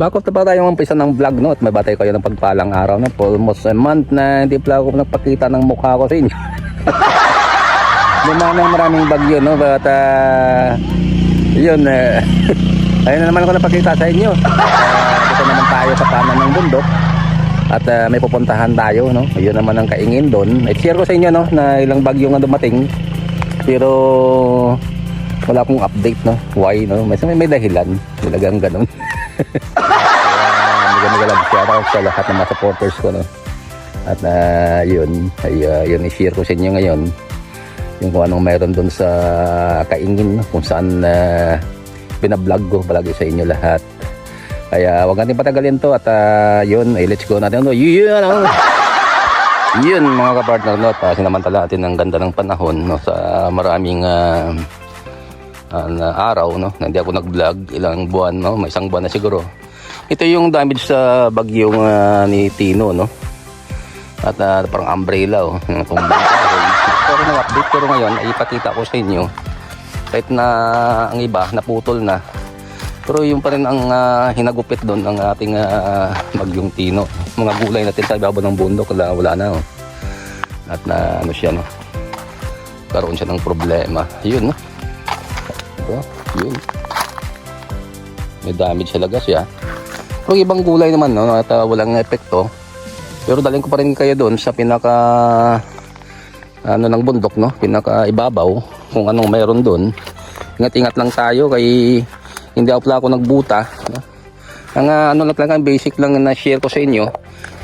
Back off na pa tayong umpisa ng vlog, no? At may batay kayo ng pagpalang araw, no? For almost a month na hindi pala ako nagpakita ng mukha ko sa inyo. Dumanang maraming bagyo, no? But yun, ayun na naman ako napakita sa inyo. Dito naman tayo sa kanan ng bundok. At may pupuntahan tayo, no? Yun naman ang kaingin doon. I-share ko sa inyo, no? Na ilang bagyo nga dumating. Pero wala akong update, no? Why, no? May dahilan. Talagang ganun. Magalang shoutout sa lahat ng mga supporters ko, no? At yun i-share ko sa inyo ngayon yung kung anong meron doon sa kaingin, no? Kung saan binablog ko palagi sa inyo lahat. Kaya wag natin patagalin to at yun, let's go natin. Yun mga kapartner, no? Sinamantala natin ang ganda ng panahon, no? Sa maraming araw, no? Hindi ako nag-vlog ilang buwan, no? May isang buwan na siguro. Ito yung damage sa bagyong ni Tino, no? At parang umbrella, oh. Pero nag-update, pero ngayon ay ipakita ko sa inyo kahit na ang iba naputol na, pero yung pa rin ang hinagupit doon ang ating bagyong Tino. Mga gulay natin sa ibabaw ng bundok wala na, oh. At ano siya, no? Karoon siya ng problema. Yun, no? Yun, may damage talaga siya. Pero ibang gulay naman, no? At walang epekto. Pero dalhin ko pa rin kayo doon sa pinaka ng bundok, no? Pinaka ibabaw kung anong mayroon doon. Ingat-ingat lang tayo kay hindi ako nagbuta, no? Ang lang ang basic lang na share ko sa inyo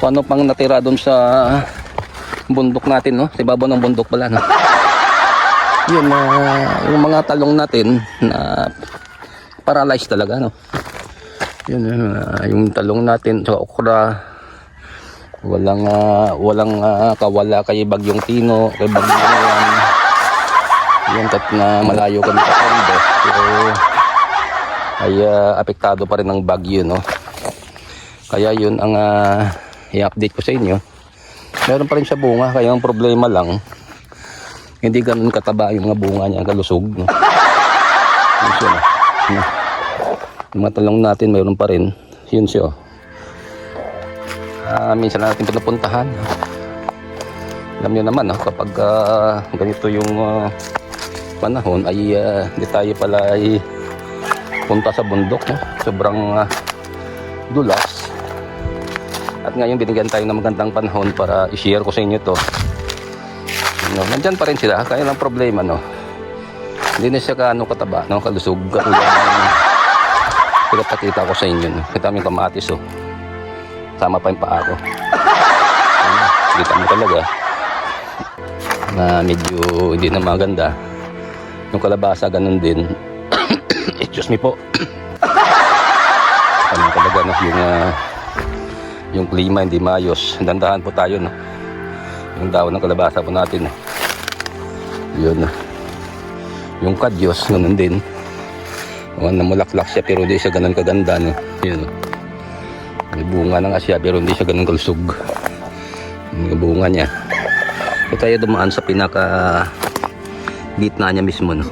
kung ano pang natira doon sa bundok natin, no? Sa ibabaw ng bundok pala, no? Yun, yung mga talong natin na paralyzed talaga, no? Yun, yung talong natin sa okra, walang kawala kay bagyong Tino, kay bagyong Juan. Yun, kat na malayo kami sa Tondo, pero ay apektado pa rin ng bagyo, no? Kaya yun ang i-update ko sa inyo. Meron pa rin siya bunga, kaya ang problema lang hindi ganun kataba yung mga bunga niya, kalusog, no? Yun siya, no? Yung mga talong natin mayroon pa rin. Yun siya, minsan natin pinapuntahan. Alam nyo naman, no? Kapag ganito yung panahon ay hindi tayo pala ay punta sa bundok, no? Sobrang dulas. At ngayon binigyan tayo ng magandang panahon para i-share ko sa inyo to, no? Nandyan pa rin sila, kaya lang problema, no? Hindi na siya kataba, no? Kalusog, pinapakita ko sa inyo, no? Kita mo yung kamatis, oh. Sama pa yung paa ko. Kita mo talaga na medyo hindi na maganda. Yung kalabasa ganun din. Excuse me po. Ano talaga, no? Yung klima hindi maayos. Dandahan po tayo, no? Yung daon ng kalabasa po natin, yun, yung kadyos ganun din. Namulaklak siya pero hindi siya ganun kaganda, no? Yun, may bunga ng asya pero hindi siya ganun kalusog yung bunga niya. So tayo dumaan sa pinaka gitna niya mismo, no?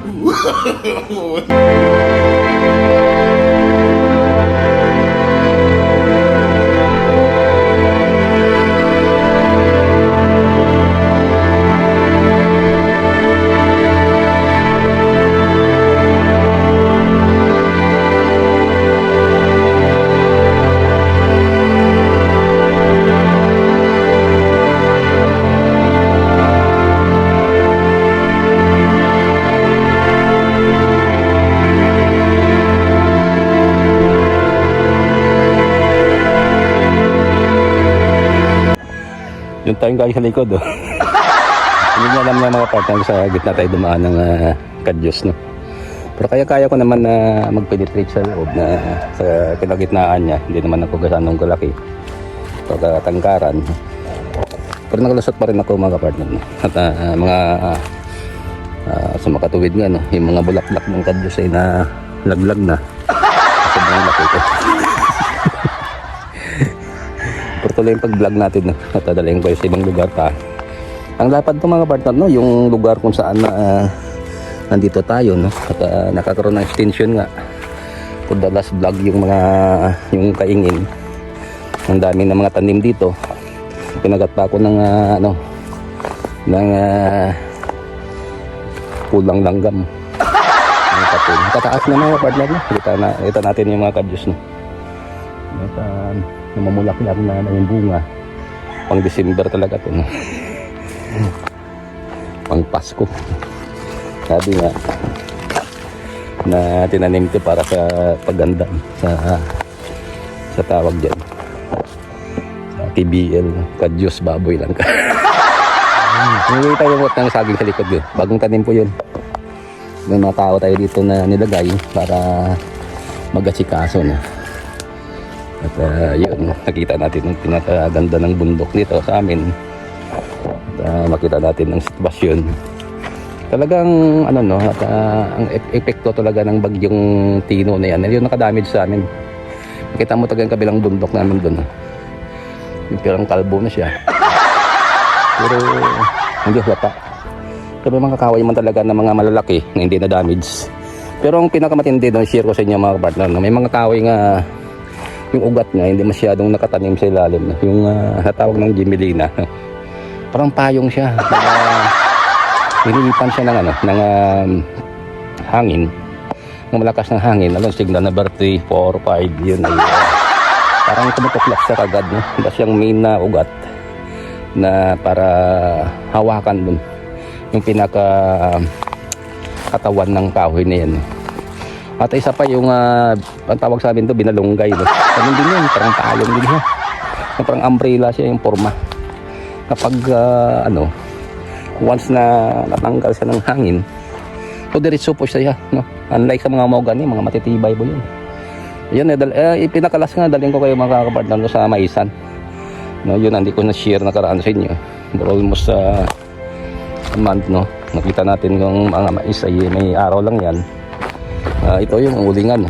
Yung tayong galing sa likod, oh. Hindi niya alam na mga partner sa gitna tayo dumaan ng kadyos, no? Pero kaya ko naman na mag-penetrate sa loob na sa pinagitnaan niya. Hindi naman ako gasanong kalaki pagkatangkaran. Pero nakalusot pa rin ako mga partner, no? At mga sa makatuwid nga, no? Yung mga bulaklak ng kadyos ay nalaglag na. Sobrang laki ko. Tuloy yung pag-vlog natin, no? At dadalhin ko sa ibang lugar pa. Ang dapat to mga partner, no? Yung lugar kung saan nandito tayo, no? At nakakaroon ng extension nga for the last vlog yung kaingin. Ang dami ng mga tanim dito. Pinagat pa ako ng pulang langgam. Ang kapul. Kataas na mga partner no. Kita natin yung mga kadyos no. At namamulak-lak na yung bunga. Pang December talaga ito no. Pang Pasko. Sabi nga na tinanim ito para sa pagganda sa tawag dyan sa TBL, kadyos baboy lang ka. Hindi tayo yung ng saging sa likod yun, bagong tanim po yun. May mga tao tayo dito na nilagay para mag-asikaso na. At yun, nakita natin yung pinakaganda ng bundok dito sa amin. At makita natin ang sitwasyon. Talagang at ang epekto talaga ng bagyong Tino na yan, yung nakadamage sa amin. Nakita mo talagang kabilang bundok namin doon. Yung pirang kalbo na siya. Pero hindi halata. Pero mga kakaway man talaga na mga malalaki na hindi na damage. Pero ang pinakamatindi doon, share ko sa inyo mga partner, may mga kakaway nga yung ugat nga hindi masyadong nakatanim sa ilalim. Yung natawag ng Gimelina. Parang payong siya. Nililipan siya ng hangin, ng malakas ng hangin, signal number 3, 4, 5, yun ay parang tumutuklap siya kagad, no? Hindi siyang main na ugat na para hawakan dun yung pinaka katawan ng kahoy na yan. At isa pa yung ang tawag sa amin to, binalunggay, no? Ganun din yun, parang payong din siya, parang umbrella siya yung forma. Kapag once na natanggal siya ng hangin, so diretso po siya, no? Unlike sa mga mahogany, mga matitibay po yun. Yun, ipinakalas nga, dalhin ko kayo mga kapartner ko sa Maisan. No, yun, hindi ko na-share nakaraan sa inyo. But almost a month, no? Nakita natin yung mga mais ay may araw lang yan. Ito yung ulingan.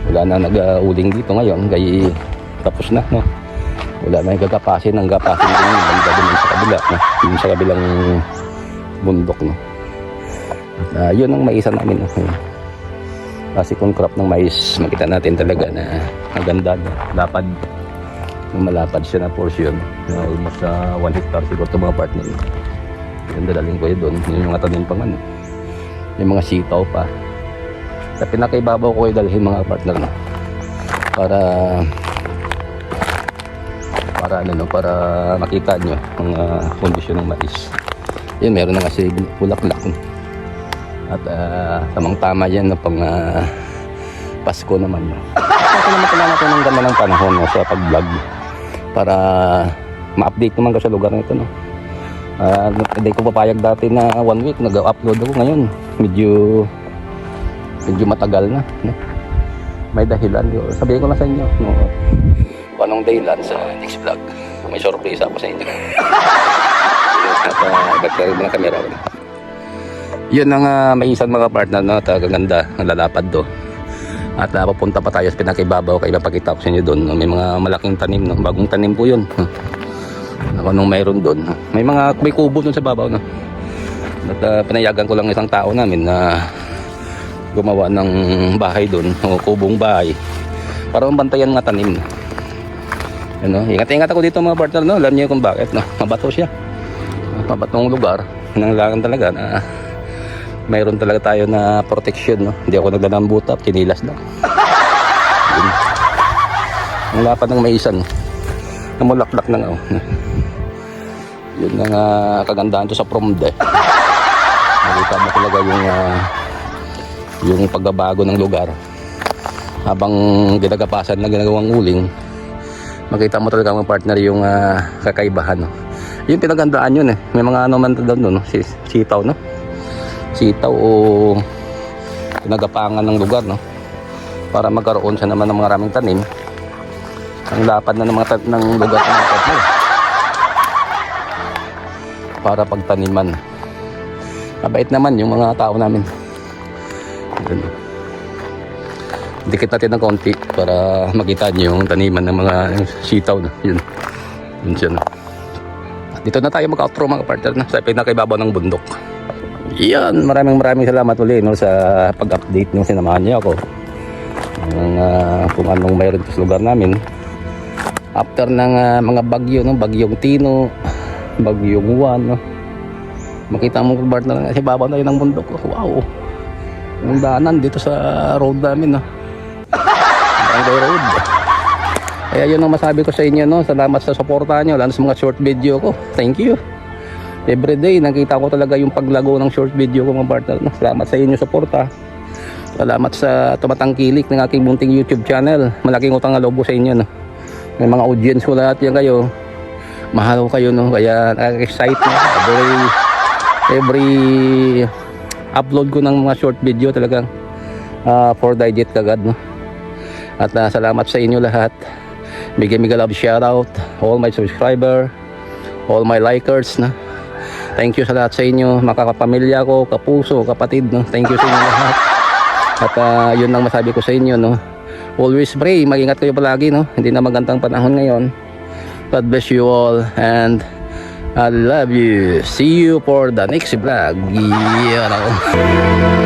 Wala na nag-uling dito ngayon, kaya tapos na, no? Wala na yung gagapasin din yung banda din sa kabila, no? Yung sa kabilang bundok, no? At yun ang maisan namin, no? Classic crop ng mais, makita natin talaga na maganda, no? Lapad, malapad siya na portion, almost 1 hectare siguro ito mga partner, no? Yung dadaling ko yun doon, yung mga tanim pang yung mga sitaw pa. Sa pinakaibabaw ko yung dalhin mga partner, no? Para makita nyo ang kondisyon ng mais. Yun, meron na kasi bulaklak. At tamang tama yan pang Pasko naman. Salamat natin ng ganda ng panahon, no, sa pag-vlog para ma-update naman ko sa lugar nito, no. Hindi ko papayag dati na 1 week nag-upload ako. Ngayon medyo matagal na, no? May dahilan. Sabihin ko na sa inyo, no, kung anong dahilan sa next vlog. May surprise ako sa inyo. Nagkaroon mo ng camera. Yun ang maisan mga partner, no? Ganda, nalalapad do. At papunta pa tayo sa pinakaibabaw, kaya ipapakita ko sa inyo doon. May mga malaking tanim, no? Bagong tanim po yun. Kung anong mayroon doon. May kubo doon sa babaw, no? At pinayagan ko lang isang tao namin na gumawa ng bahay doon, o kubong bahay, para mabantayan nga tanim. Ano, ingat-ingat ako dito mga partner, no? Alam niyo kung bakit, no? Mabato siya. Mabatong lugar. Nanglangan talaga na mayroon talaga tayo na protection, no? Hindi ako nagdala ng butap, kinilas lang. Ang lapad ng maisan, namulaklak na nga, oh. Yun ang kagandahan to sa Promde. Nakita mo talaga yung pagbabago ng lugar habang ginagapasan na ginagawang uling. Makita mo talaga mga partner yung kakaibahan, no? Yung pinagandaan yun, eh. May mga man doon, no? Sitaw, no? Sitaw o pinagapangan ng lugar, no? Para magkaroon siya naman ng maraming tanim. Ang lapad na ng lugar ng mga partner para pagtaniman. Mabait naman yung mga tao namin. Dikit natin ng konti para makita nyo yung taniman ng mga sitaw, no? Yun siya, no? Dito na tayo mag-outro mga partner, no? Sa pinakaibabaw ng bundok. Yan, maraming salamat ulit, no, sa pag-update nung sinamahan niyo ako. kung anong mayroon sa lugar namin after ng mga bagyo, no? Bagyong Tino, Bagyong Juan, no? Makita mo partner na kasi baba tayo ng bundok. Wow, yung daanan dito sa road namin, no? Barangay Road. Kaya yun ang masabi ko sa inyo, no? Salamat sa suporta nyo, lalo sa mga short video ko. Thank you. Everyday nakita ko talaga yung paglago ng short video ko, mga partner, no? Salamat sa inyo suporta. Salamat sa tumatangkilik ng aking munting YouTube channel. Malaking utang na loob ko sa inyo, no? May mga audience ko lahat yan kayo. Mahal ko kayo, no? Kaya nakaka-excite, no? Every upload ko ng mga short video talagang for digit kagad, no? At salamat sa inyo lahat. Bigay love shoutout all my subscriber, all my likers, na. Thank you sa lahat sa inyo, makakapamilya ko, kapuso, kapatid, no. Thank you sa inyo lahat. At yun lang masabi ko sa inyo, no. Always pray, mag-ingat kayo palagi, no. Hindi na magandang panahon ngayon. God bless you all and I love you. See you for the next vlog. Yeah.